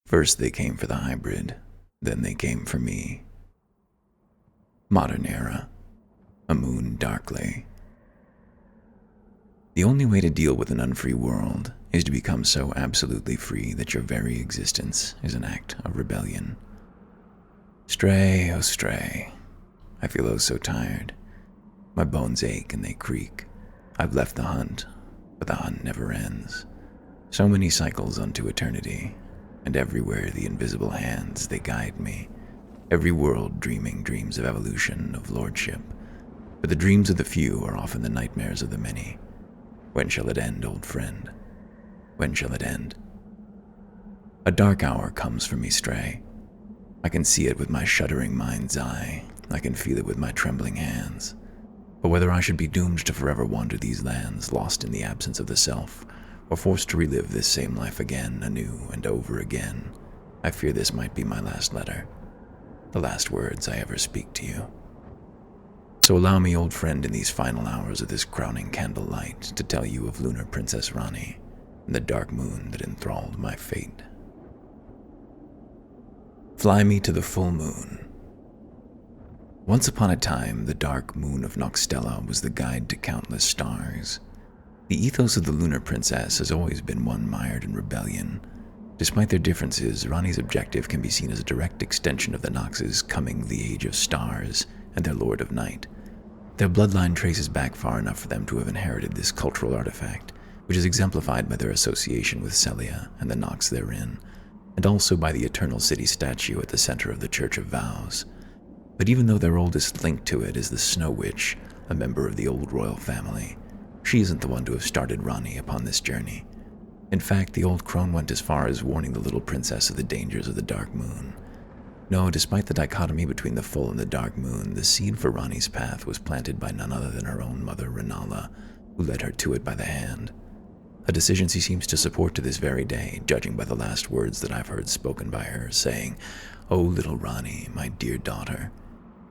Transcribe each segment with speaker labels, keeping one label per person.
Speaker 1: First they came for the hybrid, then they came for me. Modern era. A moon darkly. The only way to deal with an unfree world is to become so absolutely free that your very existence is an act of rebellion. Stray, oh stray. I feel oh so tired. My bones ache and they creak. I've left the hunt, but the hunt never ends. So many cycles unto eternity, and everywhere the invisible hands they guide me. Every world dreaming dreams of evolution, of lordship. But the dreams of the few are often the nightmares of the many. When shall it end, old friend? When shall it end? A dark hour comes for me, Stray. I can see it with my shuddering mind's eye. I can feel it with my trembling hands. But whether I should be doomed to forever wander these lands, lost in the absence of the self, or forced to relive this same life again, anew and over again, I fear this might be my last letter, the last words I ever speak to you. So allow me, old friend, in these final hours of this crowning candlelight, to tell you of Lunar Princess Ranni and the dark moon that enthralled my fate. Fly me to the full moon. Once upon a time, the dark moon of Nokstella was the guide to countless stars. The ethos of the Lunar Princess has always been one mired in rebellion. Despite their differences, Ranni's objective can be seen as a direct extension of the Nox's coming the Age of Stars and their Lord of Night. Their bloodline traces back far enough for them to have inherited this cultural artifact, which is exemplified by their association with Celia and the Nox therein, and also by the Eternal City statue at the center of the Church of Vows. But even though their oldest link to it is the Snow Witch, a member of the old royal family, she isn't the one to have started Ranni upon this journey. In fact, the old crone went as far as warning the little princess of the dangers of the dark moon. No, despite the dichotomy between the full and the dark moon, the seed for Ranni's path was planted by none other than her own mother, Rennala, who led her to it by the hand. A decision she seems to support to this very day, judging by the last words that I've heard spoken by her, saying, "O little Ranni, my dear daughter,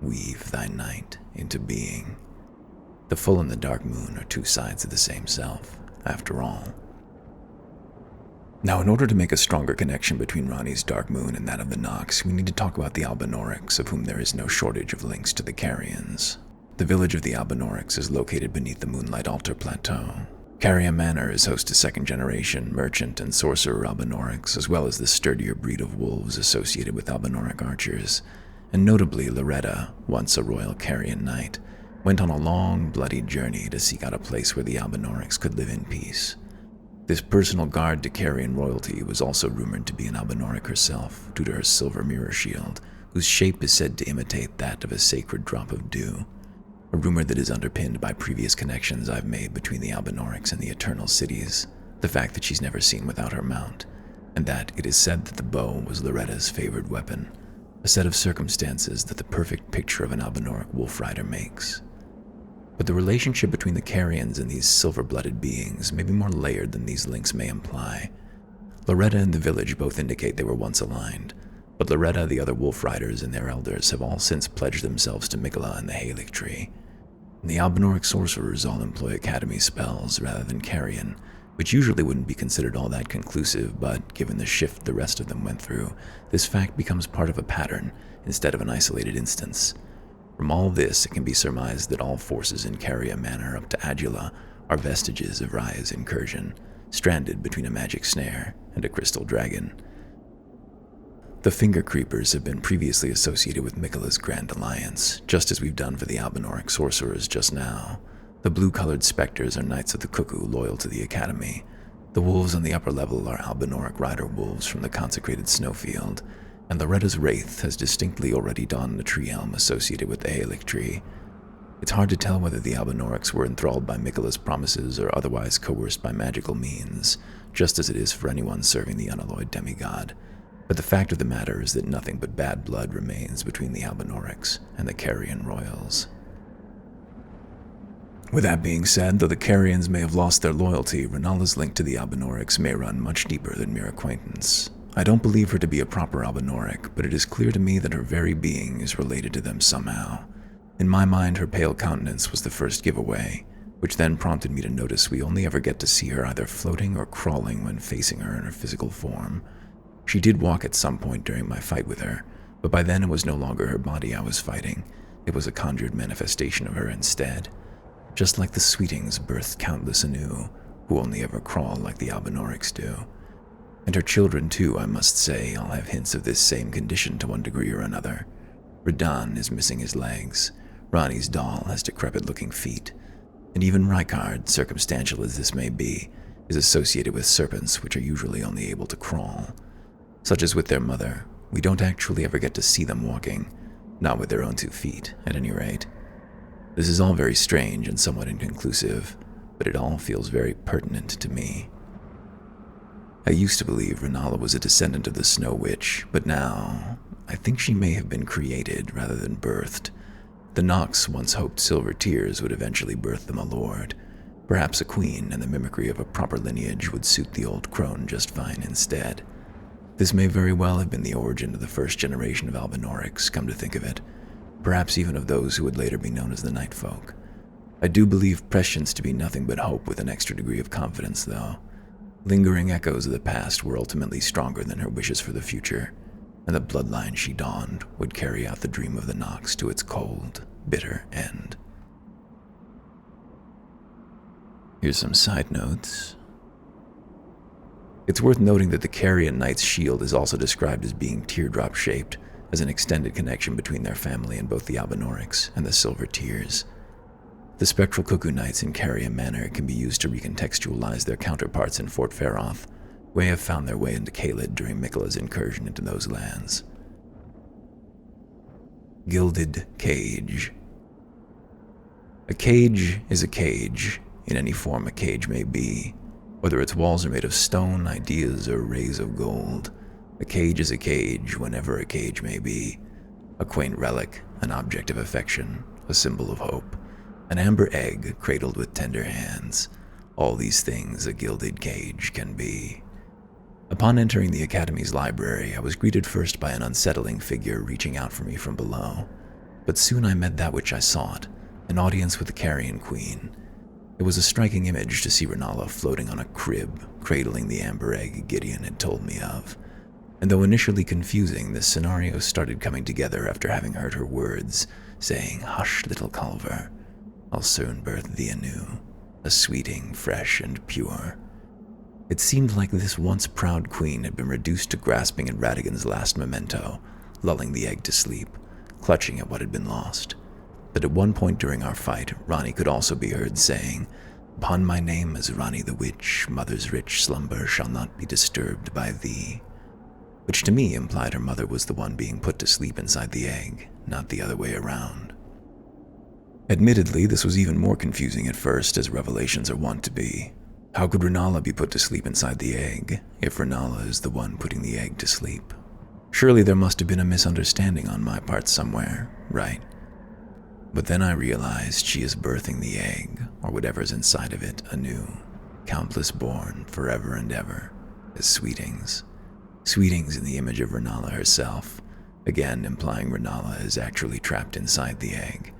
Speaker 1: weave thy night into being." The full and the dark moon are two sides of the same self, after all. Now, in order to make a stronger connection between Ranni's dark moon and that of the Nox, we need to talk about the Albinaurics, of whom there is no shortage of links to the Carians. The village of the Albinaurics is located beneath the Moonlight Altar Plateau. Caria Manor is host to second-generation merchant and sorcerer Albinaurics, as well as the sturdier breed of wolves associated with Albinauric archers. And notably, Loretta, once a royal Carian knight, went on a long, bloody journey to seek out a place where the Albinaurics could live in peace. This personal guard to Carian royalty was also rumored to be an Albinauric herself, due to her silver mirror shield, whose shape is said to imitate that of a sacred drop of dew. A rumor that is underpinned by previous connections I've made between the Albinaurics and the Eternal Cities, the fact that she's never seen without her mount, and that it is said that the bow was Loretta's favored weapon, a set of circumstances that the perfect picture of an Albinauric wolf rider makes. But the relationship between the Carians and these silver-blooded beings may be more layered than these links may imply. Loretta and the village both indicate they were once aligned, but Loretta, the other wolf riders, and their elders have all since pledged themselves to Mikola and the Halig Tree. And the Albinauric sorcerers all employ Academy spells rather than Carian, which usually wouldn't be considered all that conclusive, but given the shift the rest of them went through, this fact becomes part of a pattern instead of an isolated instance. From all this, it can be surmised that all forces in Caria Manor up to Adula are vestiges of Raya's incursion, stranded between a magic snare and a crystal dragon. The Finger Creepers have been previously associated with Mikola's Grand Alliance, just as we've done for the Albinauric sorcerers just now. The blue-colored specters are Knights of the Cuckoo loyal to the Academy. The wolves on the upper level are Albinauric rider wolves from the consecrated snowfield, and Loretta's Wraith has distinctly already donned the tree elm associated with the Halig Tree. It's hard to tell whether the Albinaurics were enthralled by Mikola's promises or otherwise coerced by magical means, just as it is for anyone serving the unalloyed demigod. But the fact of the matter is that nothing but bad blood remains between the Albinaurics and the Carian royals. With that being said, though the Carians may have lost their loyalty, Renala's link to the Albinaurics may run much deeper than mere acquaintance. I don't believe her to be a proper Albinauric, but it is clear to me that her very being is related to them somehow. In my mind, her pale countenance was the first giveaway, which then prompted me to notice we only ever get to see her either floating or crawling when facing her in her physical form. She did walk at some point during my fight with her, but by then it was no longer her body I was fighting. It was a conjured manifestation of her instead. Just like the Sweetings birthed countless anew, who only ever crawl like the Albinaurics do. And her children too, I must say, all have hints of this same condition to one degree or another. Radahn is missing his legs, Ranni's doll has decrepit-looking feet, and even Rykard, circumstantial as this may be, is associated with serpents which are usually only able to crawl. Such as with their mother, we don't actually ever get to see them walking, not with their own 2 feet, at any rate. This is all very strange and somewhat inconclusive, but it all feels very pertinent to me. I used to believe Renala was a descendant of the Snow Witch, but now I think she may have been created rather than birthed. The Nox once hoped Silver Tears would eventually birth them a lord. Perhaps a queen, and the mimicry of a proper lineage would suit the old crone just fine instead. This may very well have been the origin of the first generation of Albinaurics, come to think of it. Perhaps even of those who would later be known as the Night Folk. I do believe prescience to be nothing but hope with an extra degree of confidence, though. Lingering echoes of the past were ultimately stronger than her wishes for the future, and the bloodline she donned would carry out the dream of the Nox to its cold, bitter end. Here's some side notes. It's worth noting that the Carrion Knight's shield is also described as being teardrop-shaped, as an extended connection between their family and both the Albinaurics and the Silver Tears. The spectral Cuckoo Knights in Carrion Manor can be used to recontextualize their counterparts in Fort Feroth, who may have found their way into Caelid during Miquella's incursion into those lands. Gilded Cage. A cage is a cage, in any form a cage may be. Whether its walls are made of stone, ideas, or rays of gold, a cage is a cage whenever a cage may be. A quaint relic, an object of affection, a symbol of hope, an amber egg cradled with tender hands. All these things a gilded cage can be. Upon entering the Academy's library, I was greeted first by an unsettling figure reaching out for me from below. But soon I met that which I sought, an audience with the Carrion Queen. It was a striking image to see Renala floating on a crib, cradling the amber egg Gideon had told me of. And though initially confusing, this scenario started coming together after having heard her words, saying, "Hush, little Culver, I'll soon birth thee anew, a sweeting, fresh and pure." It seemed like this once proud queen had been reduced to grasping at Radagon's last memento, lulling the egg to sleep, clutching at what had been lost. But at one point during our fight, Ranni could also be heard saying, "Upon my name as Ranni the Witch, mother's rich slumber shall not be disturbed by thee," which to me implied her mother was the one being put to sleep inside the egg, not the other way around. Admittedly, this was even more confusing at first, as revelations are wont to be. How could Renala be put to sleep inside the egg, if Renala is the one putting the egg to sleep? Surely there must have been a misunderstanding on my part somewhere, right? But then I realized she is birthing the egg, or whatever's inside of it, anew, countless born, forever and ever, as Sweetings. Sweetings in the image of Renala herself, again implying Renala is actually trapped inside the egg.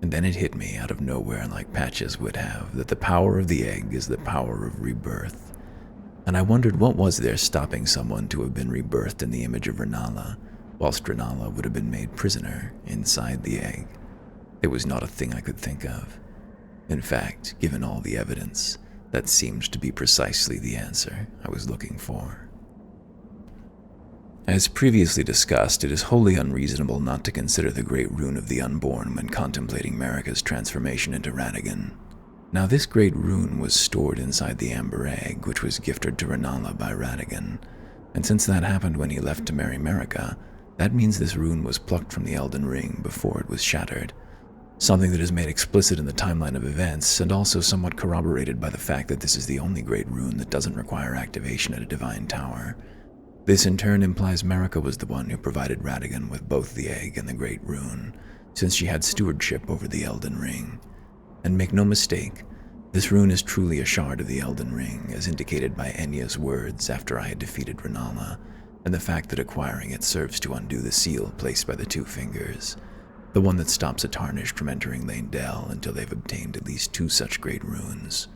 Speaker 1: And then it hit me out of nowhere like Patches would have, that the power of the egg is the power of rebirth. And I wondered what was there stopping someone to have been rebirthed in the image of Renala, whilst Renala would have been made prisoner inside the egg. It was not a thing I could think of. In fact, given all the evidence, that seemed to be precisely the answer I was looking for. As previously discussed, it is wholly unreasonable not to consider the Great Rune of the Unborn when contemplating Marika's transformation into Radagon. Now this Great Rune was stored inside the Amber Egg, which was gifted to Renala by Radagon, and since that happened when he left to marry Marika, that means this rune was plucked from the Elden Ring before it was shattered. Something that is made explicit in the timeline of events, and also somewhat corroborated by the fact that this is the only Great Rune that doesn't require activation at a Divine Tower. This in turn implies Marika was the one who provided Radagon with both the egg and the Great Rune, since she had stewardship over the Elden Ring. And make no mistake, this rune is truly a shard of the Elden Ring, as indicated by Enya's words after I had defeated Renala, and the fact that acquiring it serves to undo the seal placed by the Two Fingers, the one that stops a Tarnished from entering Lane Dell until they've obtained at least 2 such great runes.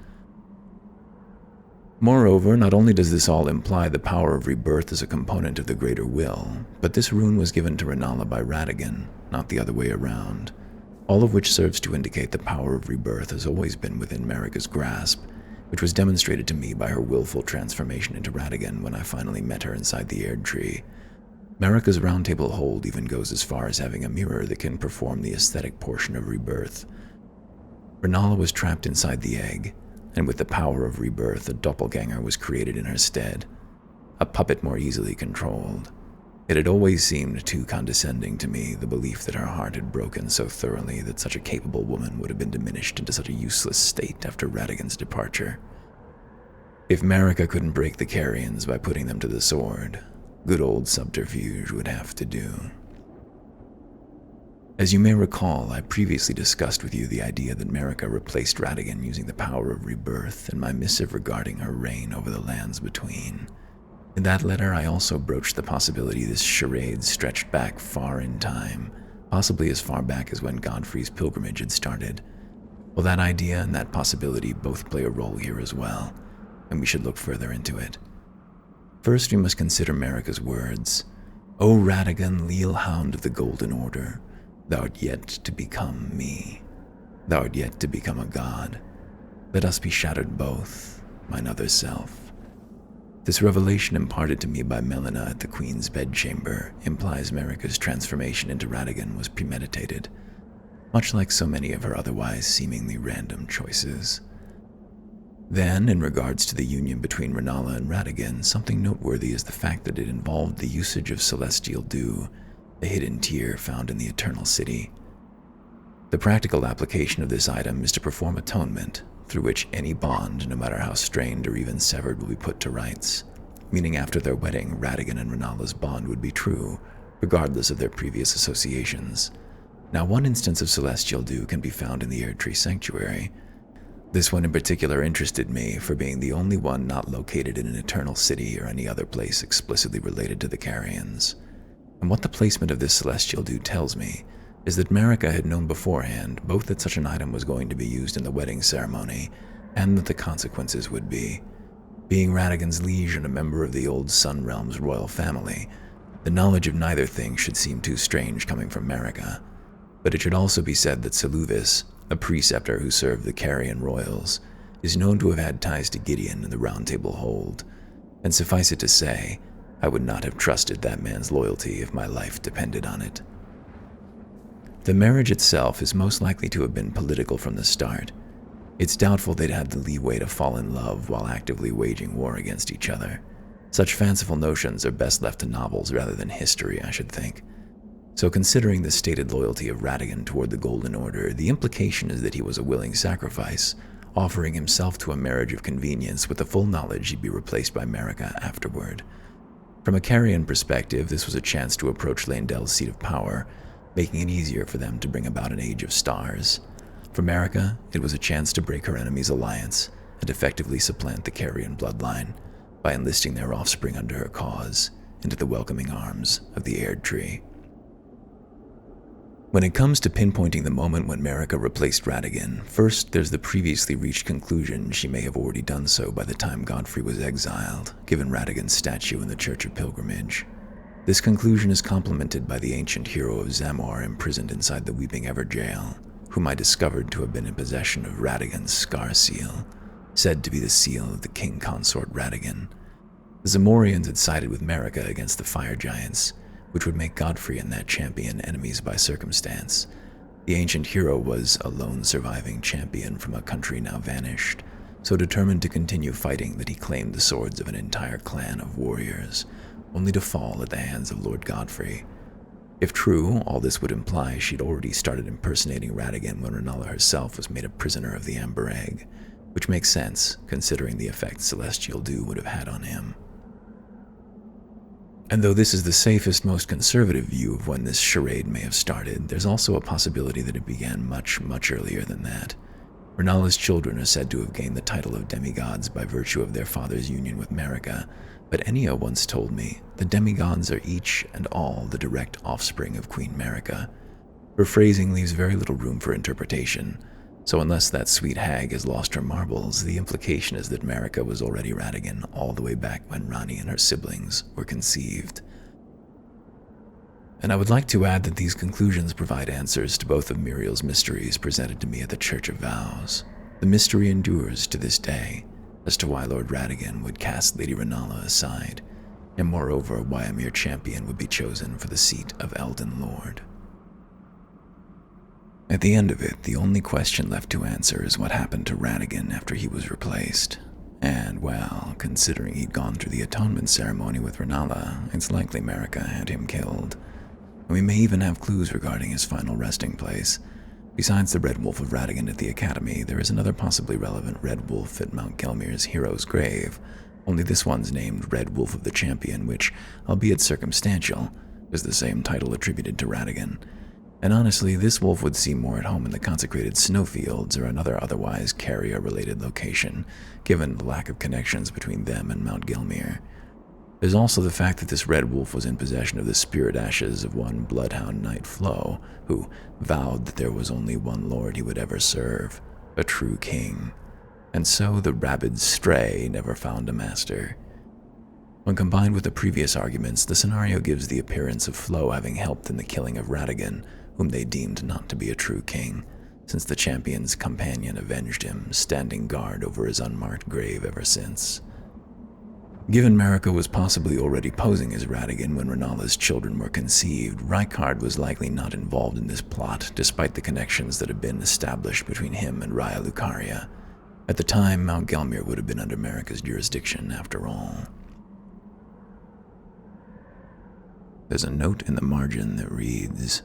Speaker 1: Moreover, not only does this all imply the power of rebirth as a component of the greater will, but this rune was given to Renala by Radagon, not the other way around, all of which serves to indicate the power of rebirth has always been within Marika's grasp, which was demonstrated to me by her willful transformation into Radagon when I finally met her inside the Erd Tree. Marika's roundtable hold even goes as far as having a mirror that can perform the aesthetic portion of rebirth. Renala was trapped inside the egg, and with the power of rebirth, a doppelganger was created in her stead, a puppet more easily controlled. It had always seemed too condescending to me, the belief that her heart had broken so thoroughly that such a capable woman would have been diminished into such a useless state after Radagon's departure. If Marika couldn't break the Carians by putting them to the sword, good old subterfuge would have to do. As you may recall, I previously discussed with you the idea that Marika replaced Radagon using the power of rebirth in my missive regarding her reign over the lands between. In that letter, I also broached the possibility this charade stretched back far in time, possibly as far back as when Godfrey's pilgrimage had started. Well, that idea and that possibility both play a role here as well, and we should look further into it. First, we must consider Marika's words. "O Radagon, leal hound of the Golden Order, thou art yet to become me. Thou art yet to become a god. Let us be shattered both, mine other self." This revelation imparted to me by Melina at the Queen's bedchamber implies Marika's transformation into Radagon was premeditated, much like so many of her otherwise seemingly random choices. Then, in regards to the union between Renala and Radagon, something noteworthy is the fact that it involved the usage of celestial dew, a hidden tear found in the Eternal City. The practical application of this item is to perform atonement, through which any bond, no matter how strained or even severed, will be put to rights, meaning after their wedding, Radagon and Renala's bond would be true, regardless of their previous associations. Now, one instance of celestial dew can be found in the Erd Tree Sanctuary. This one in particular interested me for being the only one not located in an Eternal City or any other place explicitly related to the Carians. And what the placement of this celestial dew tells me is that Marika had known beforehand both that such an item was going to be used in the wedding ceremony and that the consequences would be. Being Radagon's liege and a member of the old Sun Realm's royal family, the knowledge of neither thing should seem too strange coming from Marika. But it should also be said that Seluvis, a preceptor who served the Carian royals, is known to have had ties to Gideon in the Round Table hold, and suffice it to say, I would not have trusted that man's loyalty if my life depended on it. The marriage itself is most likely to have been political from the start. It's doubtful they'd have the leeway to fall in love while actively waging war against each other. Such fanciful notions are best left to novels rather than history, I should think. So considering the stated loyalty of Radagon toward the Golden Order, the implication is that he was a willing sacrifice, offering himself to a marriage of convenience with the full knowledge he'd be replaced by Marika afterward. From a Carian perspective, this was a chance to approach Laendel's seat of power, making it easier for them to bring about an Age of Stars. For Marika, it was a chance to break her enemy's alliance and effectively supplant the Carian bloodline by enlisting their offspring under her cause into the welcoming arms of the Erd Tree. When it comes to pinpointing the moment when Marika replaced Radagon, first there's the previously reached conclusion she may have already done so by the time Godfrey was exiled, given Radagon's statue in the Church of Pilgrimage. This conclusion is complemented by the ancient hero of Zamor imprisoned inside the Weeping Ever jail, whom I discovered to have been in possession of Radagon's Scar Seal, said to be the seal of the king consort Radagon. The Zamorians had sided with Marika against the Fire Giants, which would make Godfrey and that champion enemies by circumstance. The ancient hero was a lone surviving champion from a country now vanished, so determined to continue fighting that he claimed the swords of an entire clan of warriors, only to fall at the hands of Lord Godfrey. If true, all this would imply she'd already started impersonating Radagon when Renala herself was made a prisoner of the Amber Egg, which makes sense considering the effect Celestial Dew would have had on him. And though this is the safest, most conservative view of when this charade may have started, there's also a possibility that it began much, much earlier than that. Renala's children are said to have gained the title of demigods by virtue of their father's union with Marika, but Enya once told me the demigods are each and all the direct offspring of Queen Marika. Her phrasing leaves very little room for interpretation, So unless that sweet hag has lost her marbles, the implication is that Marika was already Radagon all the way back when Ranni and her siblings were conceived. And I would like to add that these conclusions provide answers to both of Muriel's mysteries presented to me at the Church of Vows. The mystery endures to this day as to why Lord Radagon would cast Lady Rennala aside, and moreover why a mere champion would be chosen for the seat of Elden Lord. At the end of it, the only question left to answer is what happened to Radagon after he was replaced. And, well, considering he'd gone through the atonement ceremony with Rennala, it's likely Marika had him killed. And we may even have clues regarding his final resting place. Besides the Red Wolf of Radagon at the Academy, there is another possibly relevant Red Wolf at Mount Gelmir's hero's grave, only this one's named Red Wolf of the Champion, which, albeit circumstantial, is the same title attributed to Radagon. And honestly, this wolf would seem more at home in the consecrated snowfields or another otherwise carrier-related location, given the lack of connections between them and Mount Gelmir. There's also the fact that this red wolf was in possession of the spirit ashes of one bloodhound knight Flo, who vowed that there was only one lord he would ever serve, a true king. And so the rabid stray never found a master. When combined with the previous arguments, the scenario gives the appearance of Flo having helped in the killing of Radagon, whom they deemed not to be a true king, since the champion's companion avenged him, standing guard over his unmarked grave ever since. Given Marika was possibly already posing as Radagon when Rennala's children were conceived, Rykard was likely not involved in this plot, despite the connections that had been established between him and Raya Lucaria. At the time, Mount Gelmir would have been under Marika's jurisdiction after all. There's a note in the margin that reads,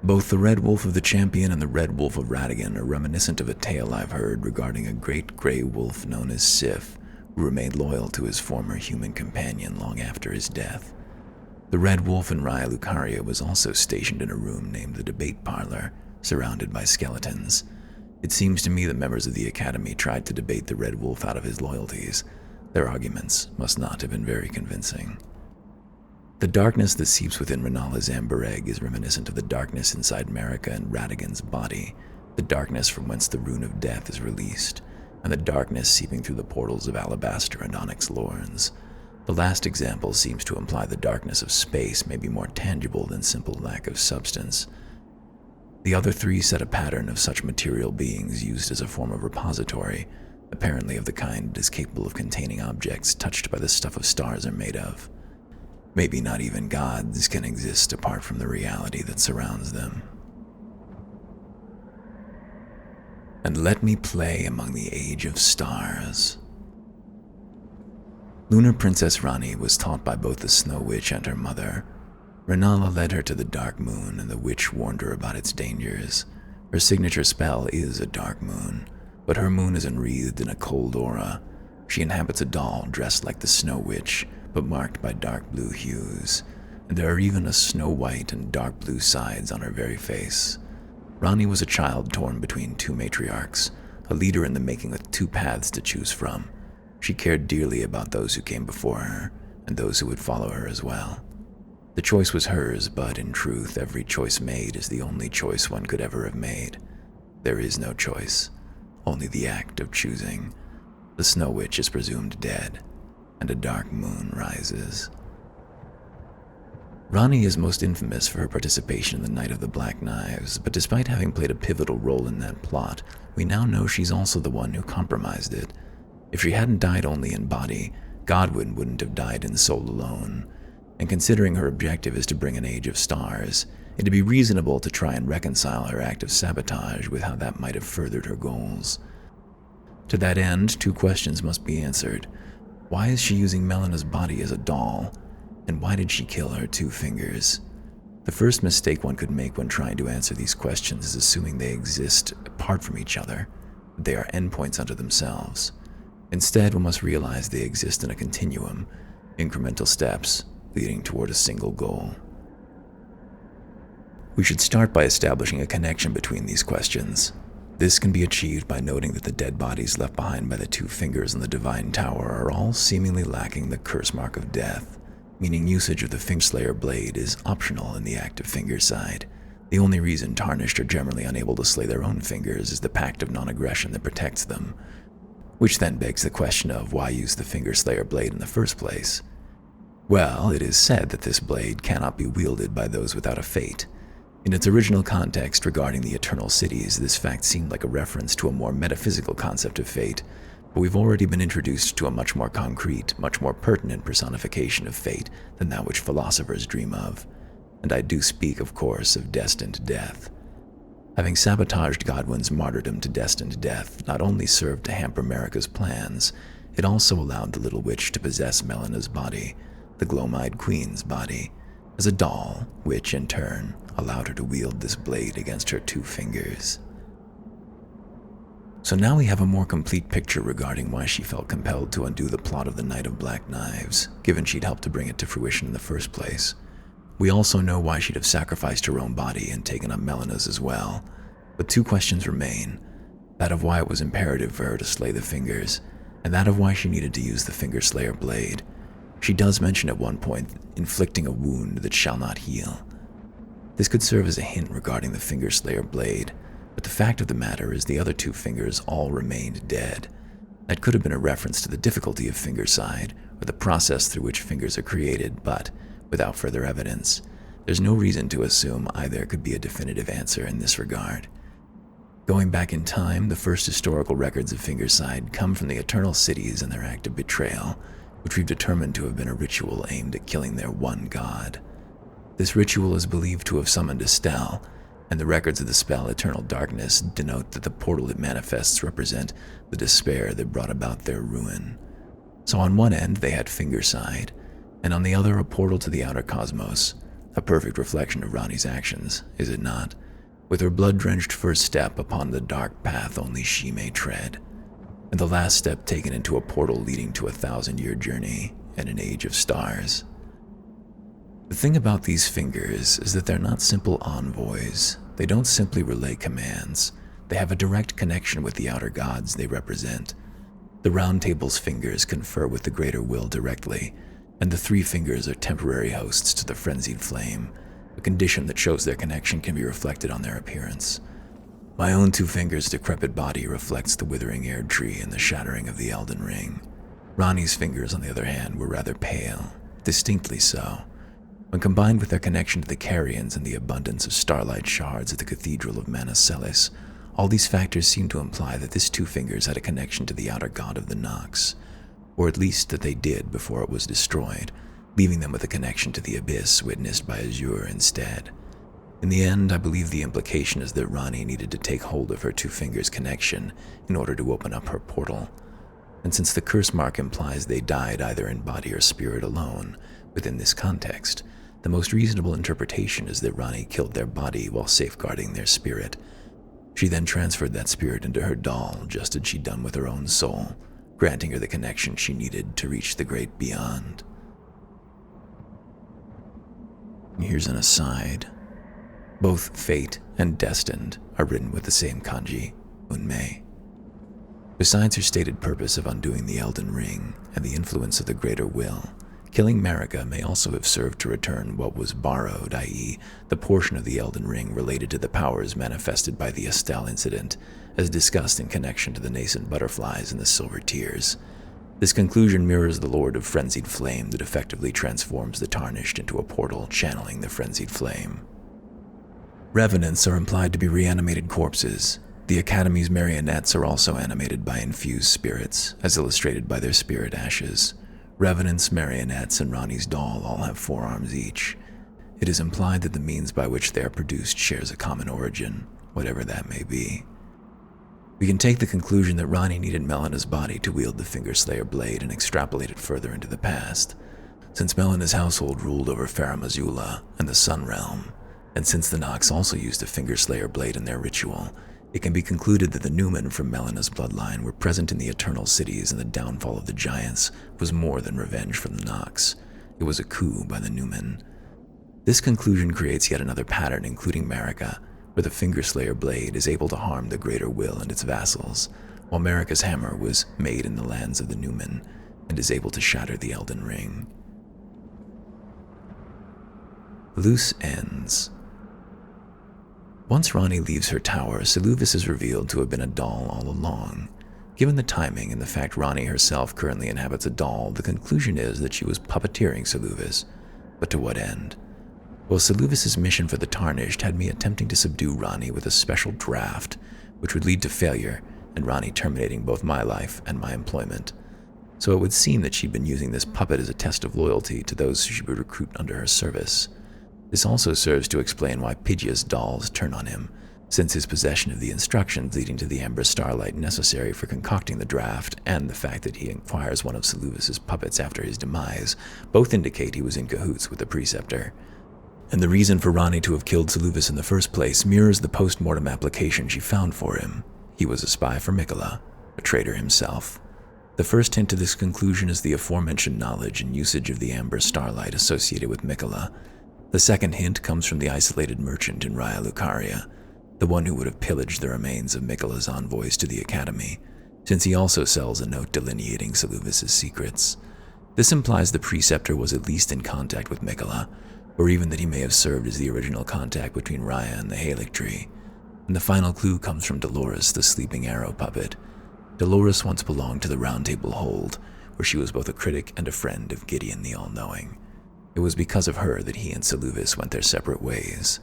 Speaker 1: "Both the Red Wolf of the Champion and the Red Wolf of Radagon are reminiscent of a tale I've heard regarding a great grey wolf known as Sif, who remained loyal to his former human companion long after his death. The Red Wolf in Raya Lucaria was also stationed in a room named the Debate Parlor, surrounded by skeletons. It seems to me that members of the Academy tried to debate the Red Wolf out of his loyalties. Their arguments must not have been very convincing. The darkness that seeps within Rennala's amber egg is reminiscent of the darkness inside Marika and Radagon's body, the darkness from whence the Rune of Death is released, and the darkness seeping through the portals of Alabaster and Onyx Lorns. The last example seems to imply the darkness of space may be more tangible than simple lack of substance. The other three set a pattern of such material beings used as a form of repository, apparently of the kind that is capable of containing objects touched by the stuff of stars are made of. Maybe not even gods can exist apart from the reality that surrounds them. And let me play among the age of stars." Lunar Princess Ranni was taught by both the Snow Witch and her mother. Rennala led her to the Dark Moon, and the witch warned her about its dangers. Her signature spell is a dark moon, but her moon is enwreathed in a cold aura. She inhabits a doll dressed like the Snow Witch, but marked by dark blue hues, and there are even a snow white and dark blue sides on her very face. Ranni was a child torn between two matriarchs, a leader in the making with two paths to choose from. She cared dearly about those who came before her, and those who would follow her as well. The choice was hers, but in truth, every choice made is the only choice one could ever have made. There is no choice, only the act of choosing. The Snow Witch is presumed dead, and a dark moon rises. Ranni is most infamous for her participation in the Night of the Black Knives, but despite having played a pivotal role in that plot, we now know she's also the one who compromised it. If she hadn't died only in body, Godwyn wouldn't have died in soul alone. And considering her objective is to bring an age of stars, it'd be reasonable to try and reconcile her act of sabotage with how that might have furthered her goals. To that end, two questions must be answered. Why is she using Melina's body as a doll? And why did she kill her two fingers? The first mistake one could make when trying to answer these questions is assuming they exist apart from each other, that they are endpoints unto themselves. Instead, one must realize they exist in a continuum, incremental steps leading toward a single goal. We should start by establishing a connection between these questions. This can be achieved by noting that the dead bodies left behind by the two fingers in the Divine Tower are all seemingly lacking the curse mark of death, meaning usage of the Finkslayer blade is optional in the active finger side. The only reason Tarnished are generally unable to slay their own fingers is the pact of non-aggression that protects them, which then begs the question of why use the Finger Slayer blade in the first place. Well, it is said that this blade cannot be wielded by those without a fate. In its original context regarding the Eternal Cities, this fact seemed like a reference to a more metaphysical concept of fate, but we've already been introduced to a much more concrete, much more pertinent personification of fate than that which philosophers dream of. And I do speak, of course, of destined death. Having sabotaged Godwyn's martyrdom to destined death not only served to hamper Marika's plans, it also allowed the Little Witch to possess Melena's body, the Glomide Queen's body, as a doll, which in turn allowed her to wield this blade against her 2 fingers. So now we have a more complete picture regarding why she felt compelled to undo the plot of the Night of Black Knives, given she'd helped to bring it to fruition in the first place. We also know why she'd have sacrificed her own body and taken up Melena's as well, but 2 questions remain, that of why it was imperative for her to slay the fingers, and that of why she needed to use the Finger Slayer blade. She does mention at one point inflicting a wound that shall not heal. This could serve as a hint regarding the Finger Slayer blade, but the fact of the matter is the other 2 fingers all remained dead. That could have been a reference to the difficulty of fingercide, or the process through which fingers are created, but without further evidence, there's no reason to assume either could be a definitive answer in this regard. Going back in time, the first historical records of fingercide come from the Eternal Cities and their act of betrayal, which we've determined to have been a ritual aimed at killing their one god. This ritual is believed to have summoned Estelle, and the records of the spell Eternal Darkness denote that the portal it manifests represent the despair that brought about their ruin. So on one end they had fingercide, and on the other a portal to the outer cosmos, a perfect reflection of Ranni's actions, is it not? With her blood-drenched first step upon the dark path only she may tread, and the last step taken into a portal leading to a 1,000-year journey and an age of stars. The thing about these fingers is that they're not simple envoys. They don't simply relay commands. They have a direct connection with the outer gods they represent. The Round Table's fingers confer with the Greater Will directly, and the 3 fingers are temporary hosts to the Frenzied Flame, a condition that shows their connection can be reflected on their appearance. My own 2 fingers' decrepit body reflects the withering Erd Tree and the shattering of the Elden Ring. Ranni's fingers, on the other hand, were rather pale, distinctly so. When combined with their connection to the Carians and the abundance of starlight shards at the Cathedral of Mana Celis, all these factors seem to imply that this 2 fingers had a connection to the outer god of the Nox, or at least that they did before it was destroyed, leaving them with a connection to the abyss witnessed by Azure instead. In the end, I believe the implication is that Ranni needed to take hold of her 2 fingers' connection in order to open up her portal. And since the curse mark implies they died either in body or spirit alone, within this context, the most reasonable interpretation is that Ranni killed their body while safeguarding their spirit. She then transferred that spirit into her doll, just as she'd done with her own soul, granting her the connection she needed to reach the great beyond. Here's an aside. Both Fate and Destined are written with the same kanji, Unmei. Besides her stated purpose of undoing the Elden Ring and the influence of the Greater Will, killing Marika may also have served to return what was borrowed, i.e., the portion of the Elden Ring related to the powers manifested by the Estelle incident, as discussed in connection to the nascent butterflies and the silver tears. This conclusion mirrors the Lord of Frenzied Flame that effectively transforms the Tarnished into a portal channeling the Frenzied Flame. Revenants are implied to be reanimated corpses. The Academy's marionettes are also animated by infused spirits, as illustrated by their spirit ashes. Revenants, marionettes, and Ranni's doll all have 4 arms each. It is implied that the means by which they are produced shares a common origin, whatever that may be. We can take the conclusion that Ranni needed Melena's body to wield the Finger Slayer blade and extrapolate it further into the past. Since Melena's household ruled over Farum Azula and the Sun Realm, and since the Nox also used a Finger Slayer blade in their ritual, it can be concluded that the Numen from Melena's bloodline were present in the Eternal Cities, and the downfall of the Giants was more than revenge from the Nox. It was a coup by the Numen. This conclusion creates yet another pattern, including Marika, where the Finger Slayer blade is able to harm the Greater Will and its vassals, while Marika's hammer was made in the lands of the Numen and is able to shatter the Elden Ring. Loose ends. Once Ronnie leaves her tower, Seluvis is revealed to have been a doll all along. Given the timing and the fact Ronnie herself currently inhabits a doll, the conclusion is that she was puppeteering Seluvis. But to what end? Well, Seluvis's mission for the Tarnished had me attempting to subdue Ronnie with a special draft, which would lead to failure, and Ronnie terminating both my life and my employment. So it would seem that she'd been using this puppet as a test of loyalty to those she would recruit under her service. This also serves to explain why Pygia's dolls turn on him, since his possession of the instructions leading to the Amber Starlight necessary for concocting the draft and the fact that he acquires one of Seluvis's puppets after his demise both indicate he was in cahoots with the Preceptor. And the reason for Ronnie to have killed Seluvis in the first place mirrors the post-mortem application she found for him. He was a spy for Miquella, a traitor himself. The first hint to this conclusion is the aforementioned knowledge and usage of the Amber Starlight associated with Miquella. The second hint comes from the isolated merchant in Raya Lucaria, the one who would have pillaged the remains of Miquella's envoys to the Academy, since he also sells a note delineating Seluvis's secrets. This implies the Preceptor was at least in contact with Miquella, or even that he may have served as the original contact between Raya and the Halictree. And the final clue comes from Dolores, the sleeping arrow puppet. Dolores once belonged to the Round Table Hold, where she was both a critic and a friend of Gideon the All-Knowing. It was because of her that he and Seluvis went their separate ways.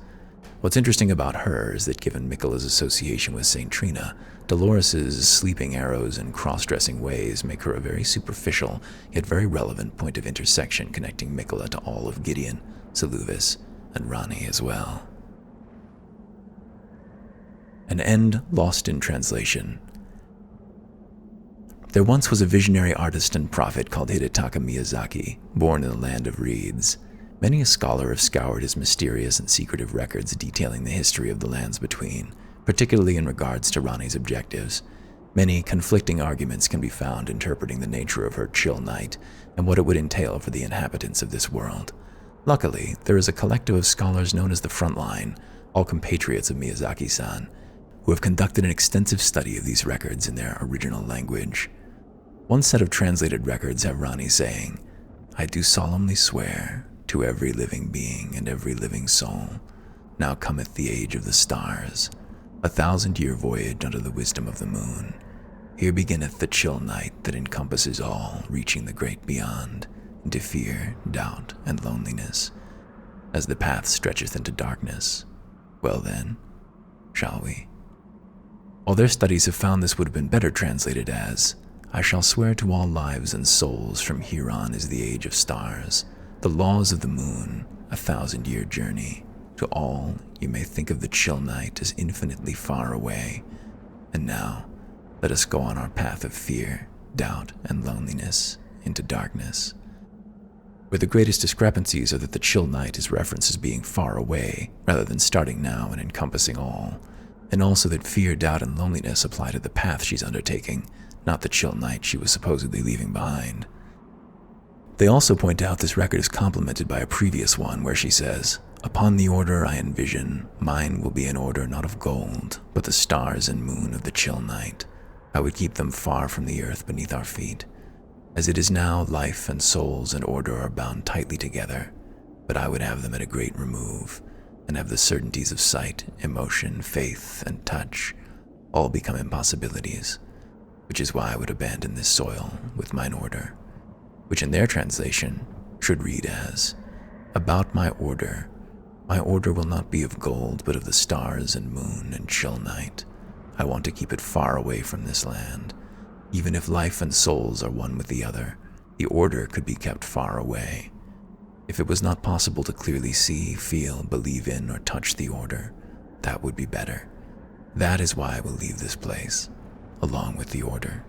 Speaker 1: What's interesting about her is that given Miquella's association with Saint Trina, Dolores's sleeping arrows and cross-dressing ways make her a very superficial, yet very relevant point of intersection connecting Miquella to all of Gideon, Seluvis, and Ronnie as well. An end lost in translation. There once was a visionary artist and prophet called Hidetaka Miyazaki, born in the land of reeds. Many a scholar have scoured his mysterious and secretive records detailing the history of the lands between, particularly in regards to Ronnie's objectives. Many conflicting arguments can be found interpreting the nature of her chill night and what it would entail for the inhabitants of this world. Luckily, there is a collective of scholars known as the Frontline, all compatriots of Miyazaki-san, who have conducted an extensive study of these records in their original language. One set of translated records have Ronnie saying, "I do solemnly swear to every living being and every living soul, now cometh the age of the stars, 1,000-year voyage under the wisdom of the moon. Here beginneth the chill night that encompasses all, reaching the great beyond, into fear, doubt, and loneliness, as the path stretcheth into darkness. Well then, shall we?" While their studies have found this would have been better translated as, "I shall swear to all lives and souls from here on is the age of stars, the laws of the moon, 1,000-year journey. To all you may think of the chill night as infinitely far away. And now, let us go on our path of fear, doubt, and loneliness into darkness." Where the greatest discrepancies are that the chill night is referenced as being far away, rather than starting now and encompassing all, and also that fear, doubt, and loneliness apply to the path she's undertaking, not the chill night she was supposedly leaving behind. They also point out this record is complemented by a previous one where she says, "Upon the order I envision, mine will be an order not of gold, but the stars and moon of the chill night. I would keep them far from the earth beneath our feet. As it is now, life and souls and order are bound tightly together, but I would have them at a great remove, and have the certainties of sight, emotion, faith, and touch all become impossibilities, which is why I would abandon this soil with mine order," which in their translation should read as, "About my order will not be of gold, but of the stars and moon and chill night. I want to keep it far away from this land. Even if life and souls are one with the other, the order could be kept far away. If it was not possible to clearly see, feel, believe in, or touch the order, that would be better. That is why I will leave this place, along with the order."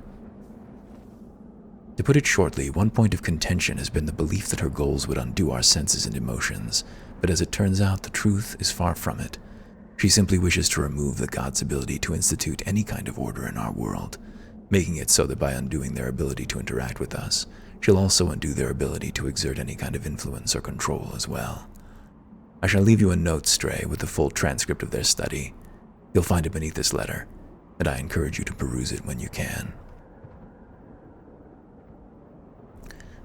Speaker 1: To put it shortly, one point of contention has been the belief that her goals would undo our senses and emotions, but as it turns out, the truth is far from it. She simply wishes to remove the gods' ability to institute any kind of order in our world, making it so that by undoing their ability to interact with us, she'll also undo their ability to exert any kind of influence or control as well. I shall leave you a note, Stray, with the full transcript of their study. You'll find it beneath this letter, and I encourage you to peruse it when you can.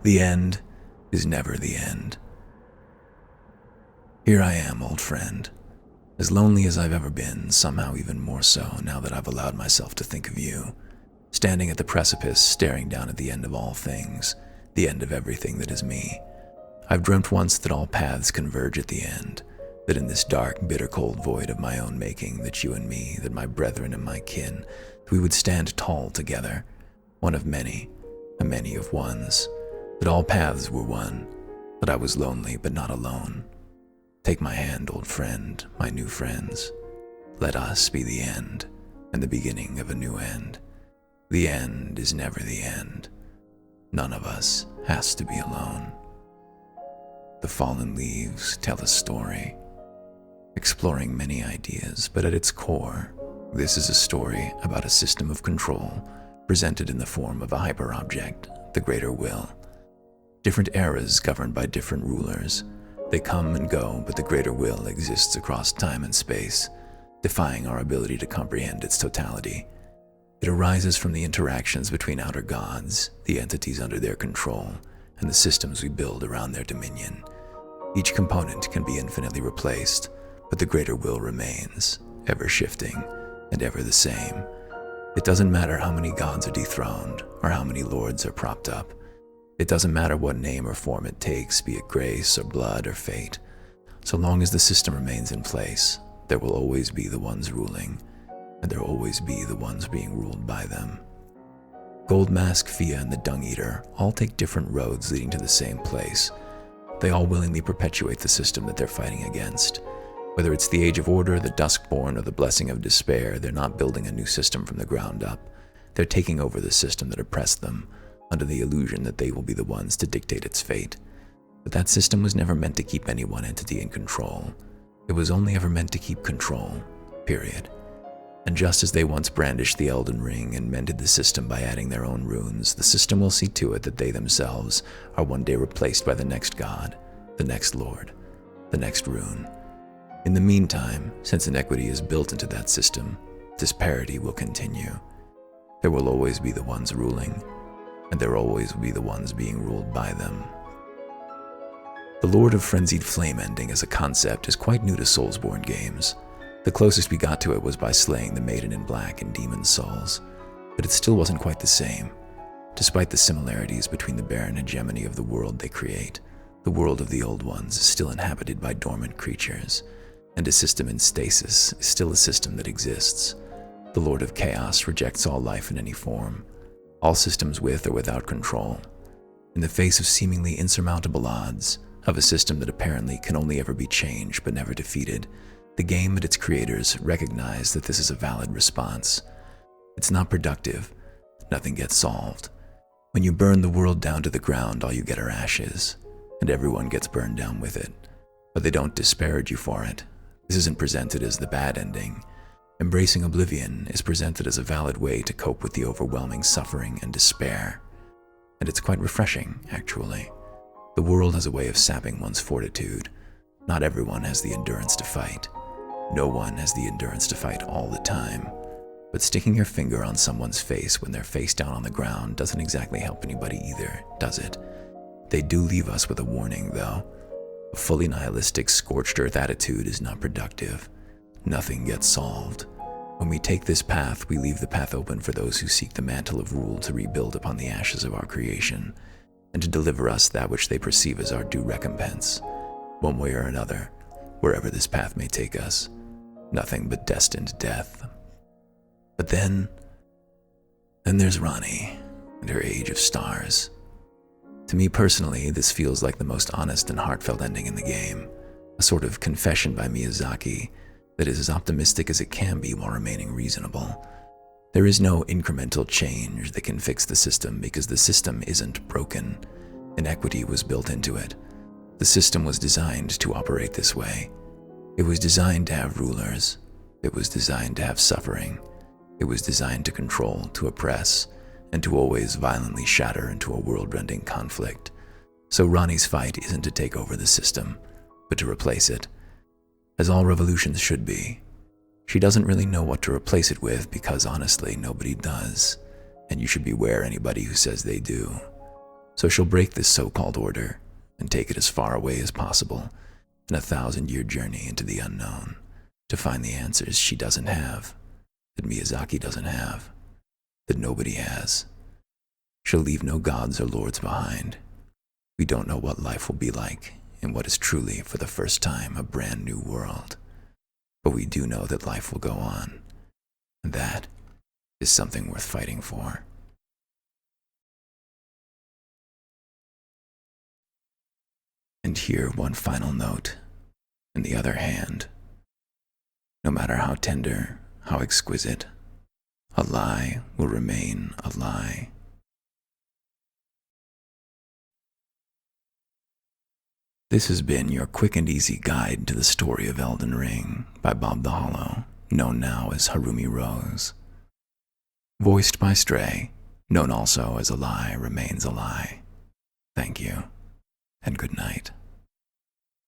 Speaker 1: The end is never the end. Here I am, old friend, As lonely as I've ever been, somehow even more so now that I've allowed myself to think of you, standing at the precipice, staring down at the end of all things, the end of everything that is me. I've dreamt once that all paths converge at the end, that in this dark, bitter cold void of my own making, that you and me, that my brethren and my kin, that we would stand tall together, one of many, a many of ones, that all paths were one, that I was lonely but not alone. Take my hand, old friend, my new friends. Let us be the end, and the beginning of a new end. The end is never the end. None of us has to be alone. The fallen leaves tell a story, exploring many ideas, but at its core, this is a story about a system of control presented in the form of a hyperobject, the greater will. Different eras governed by different rulers. They come and go, but the greater will exists across time and space, defying our ability to comprehend its totality. It arises from the interactions between outer gods, the entities under their control, and the systems we build around their dominion. Each component can be infinitely replaced, but the greater will remains, ever shifting and ever the same. It doesn't matter how many gods are dethroned or how many lords are propped up. It doesn't matter what name or form it takes, be it grace or blood or fate. So long as the system remains in place, there will always be the ones ruling, and there will always be the ones being ruled by them. Goldmask, Fia, and the Dung Eater all take different roads leading to the same place. They all willingly perpetuate the system that they're fighting against. Whether it's the Age of Order, the Duskborn, or the Blessing of Despair, they're not building a new system from the ground up. They're taking over the system that oppressed them, under the illusion that they will be the ones to dictate its fate. But that system was never meant to keep any one entity in control. It was only ever meant to keep control, period. And just as they once brandished the Elden Ring and mended the system by adding their own runes, the system will see to it that they themselves are one day replaced by the next god, the next lord, the next rune. In the meantime, since inequity is built into that system, disparity will continue. There will always be the ones ruling, and there will always be the ones being ruled by them. The Lord of Frenzied Flame ending as a concept is quite new to Soulsborne games. The closest we got to it was by slaying the Maiden in Black in Demon's Souls, but it still wasn't quite the same. Despite the similarities between the barren hegemony of the world they create, the world of the Old Ones is still inhabited by dormant creatures, and a system in stasis is still a system that exists. The Lord of Chaos rejects all life in any form, all systems with or without control. In the face of seemingly insurmountable odds, of a system that apparently can only ever be changed but never defeated, the game and its creators recognize that this is a valid response. It's not productive. Nothing gets solved. When you burn the world down to the ground, all you get are ashes, and everyone gets burned down with it. But they don't disparage you for it. This isn't presented as the bad ending. Embracing oblivion is presented as a valid way to cope with the overwhelming suffering and despair. And it's quite refreshing, actually. The world has a way of sapping one's fortitude. Not everyone has the endurance to fight. No one has the endurance to fight all the time. But sticking your finger on someone's face when they're face down on the ground doesn't exactly help anybody either, does it? They do leave us with a warning, though. A fully nihilistic, scorched earth attitude is not productive. Nothing gets solved. When we take this path, we leave the path open for those who seek the mantle of rule to rebuild upon the ashes of our creation, and to deliver us that which they perceive as our due recompense, one way or another, wherever this path may take us. Nothing but destined death. But then there's Ranni and her Age of Stars. To me personally, this feels like the most honest and heartfelt ending in the game, a sort of confession by Miyazaki that is as optimistic as it can be while remaining reasonable. There is no incremental change that can fix the system because the system isn't broken. Inequity was built into it. The system was designed to operate this way. It was designed to have rulers. It was designed to have suffering. It was designed to control, to oppress, and to always violently shatter into a world-rending conflict. So Ranni's fight isn't to take over the system, but to replace it. As all revolutions should be. She doesn't really know what to replace it with because honestly, nobody does. And you should beware anybody who says they do. So she'll break this so-called order and take it as far away as possible in a 1,000-year journey into the unknown. to find the answers she doesn't have, that Miyazaki doesn't have, that nobody has. She'll leave no gods or lords behind. We don't know what life will be like in what is truly, for the first time, a brand new world. But we do know that life will go on, and that is something worth fighting for. And here, one final note. In the other hand, no matter how tender, how exquisite, a lie will remain a lie. This has been your quick and easy guide to the story of Elden Ring by Bob the Hollow, known now as Harumi Rose. Voiced by Stray, known also as A Lie Remains a Lie. Thank you, and good night.